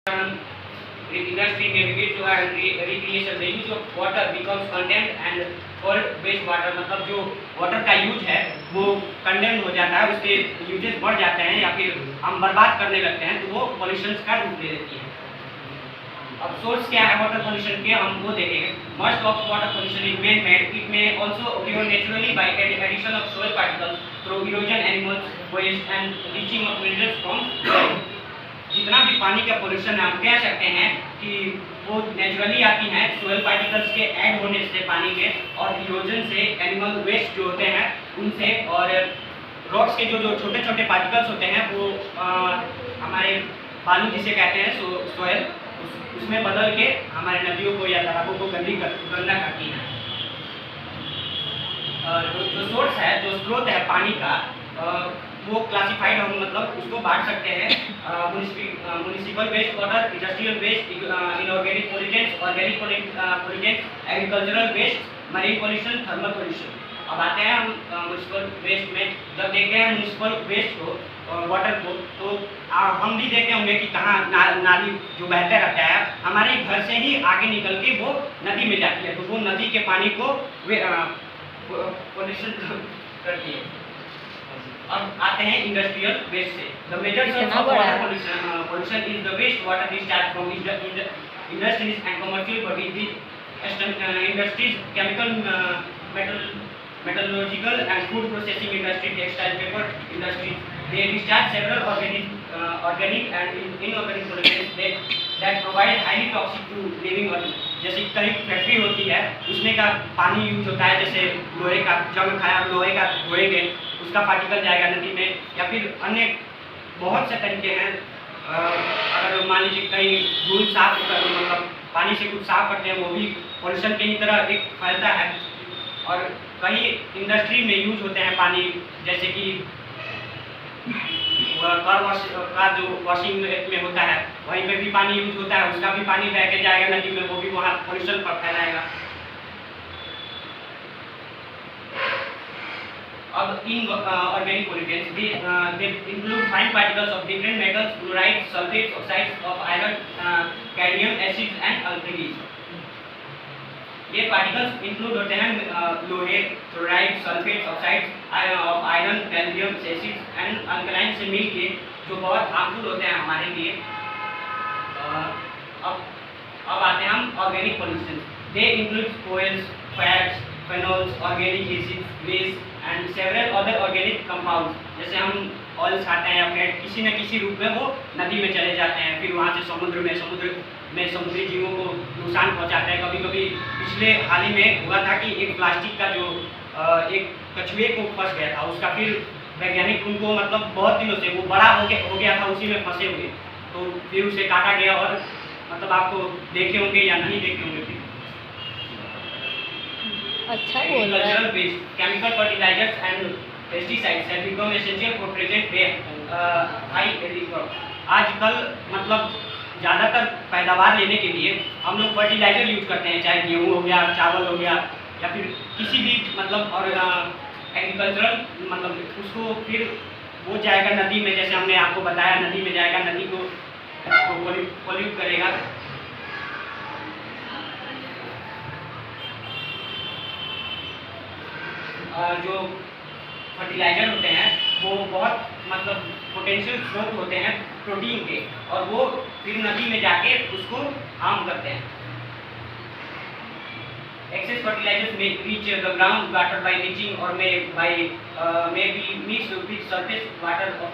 industry navigate जो है recreation the use of water becomes condemned and called waste water मतलब जो water का यूज है वो कंडेम हो जाता है, उसके यूजेस बढ़ जाते हैं या फिर हम बर्बाद करने लगते हैं तो वो पॉल्यूशन का रूप ले लेती है। अब सोर्स क्या है वाटर पोल्यूशन के, हम वो देखेंगे। Must of water pollution is man made, it may also occur naturally by addition of soil particles through erosion, animals waste and leaching of minerals from soil। जितना भी पानी का पोल्यूशन है हम कह सकते हैं कि वो नेचुरली आती हैं सोयल पार्टिकल्स के ऐड होने से पानी में, और इरोजन से, एनिमल वेस्ट जो होते हैं उनसे, और रॉक्स के जो छोटे छोटे पार्टिकल्स होते हैं वो हमारे बालू जिसे कहते हैं सोयल, उसमें बदल के हमारे नदियों को या तालाबों को गंदा करती हैं। जो सोर्स है, जो स्रोत है पानी का, वो क्लासिफाइड हम मतलब उसको बांट सकते हैं municipal waste water, industrial waste, inorganic pollutants, organic pollutants, agricultural waste, marine pollution, thermal pollution. अब आते हैं हम म्युनिसिपल वेस्ट में। जब देखते हैं म्युनिसिपल वेस्ट को, वाटर को, तो हम भी देखते होंगे कि कहाँ नाली जो बहते रहता है हमारे घर से ही आगे निकल के वो नदी में जाती है, तो वो नदी के पानी को पोल्यूशन करती है। अब आते हैं इंडस्ट्रियल वेस्ट से। The major source of water pollution is the waste water discharge from industries and commercial bodies, industries, chemical, metallurgical and food processing industry, textile, paper industry. They discharge several organic and inorganic pollutants that provide highly toxic to living organisms. जैसे कहीं factory होती है उसमें का पानी use होता है, जैसे लोहे का जंग खाया, लोहे का धोएंगे उसका पार्टिकल जाएगा नदी में, या फिर अन्य बहुत से तरीके हैं। अगर मान लीजिए कहीं धूल साफ कर मतलब पानी से कुछ साफ करते हैं, वो भी पॉल्यूशन की ही तरह एक फैलता है। और कई इंडस्ट्री में यूज होते हैं पानी, जैसे कि कार वॉश का जो वॉशिंग में होता है वहीं पे भी पानी यूज होता है, उसका भी पानी बह के जाएगा नदी में, वो भी वहाँ पोल्यूशन पर फैलाएगा। अब in organic pollutants they include fine particles of different metals, chloride, sulphate, oxides of iron, cadmium, acids and alkalis. ये पार्टिकल्स इंक्लूड होते हैं लोहे, chloride, sulphate, oxides of iron, calcium, acids and alkaline से मिल के जो बहुत हार्मफुल होते हैं हमारे लिए। अब आते हैं हम organic pollution. They include oils, fats, phenols, organic acids, waste and several other organic compounds. जैसे हम ऑयल्स खाते हैं या फैट किसी न किसी रूप में वो नदी में चले जाते हैं, फिर वहाँ से समुद्र में समुद्री जीवों को नुकसान पहुँचाते हैं। कभी कभी पिछले हाल ही में हुआ था कि एक प्लास्टिक का जो एक कछुए को फंस गया था, उसका फिर वैज्ञानिक उनको मतलब बहुत दिनों से वो बड़ा हो गया था उसी में फंसे हुए, तो फिर उसे काटा गया। और मतलब आपको देखे होंगे या नहीं देखे होंगे फिर। अच्छा बोल रहा है। Agricultural waste, chemical fertilisers and pesticides have become essential for present day high yielding crop. आजकल मतलब ज़्यादातर पैदावार लेने के लिए हम लोग फर्टिलाइजर यूज करते हैं, चाहे गेहूँ हो गया, चावल हो गया, या फिर किसी भी मतलब और एग्रीकल्चरल मतलब उसको फिर वो जाएगा नदी में, जैसे हमने आपको बताया नदी में जाएगा, नदी को पोल्यूट करेगा। जो फर्टिलाइजर होते हैं वो बहुत मतलब पोटेंशियल स्रोत होते हैं प्रोटीन के, और वो फिर नदी में जाके उसको हार्म करते हैं। Excess fertilizers may reach the ground water by leaching or may be mixed with surface water of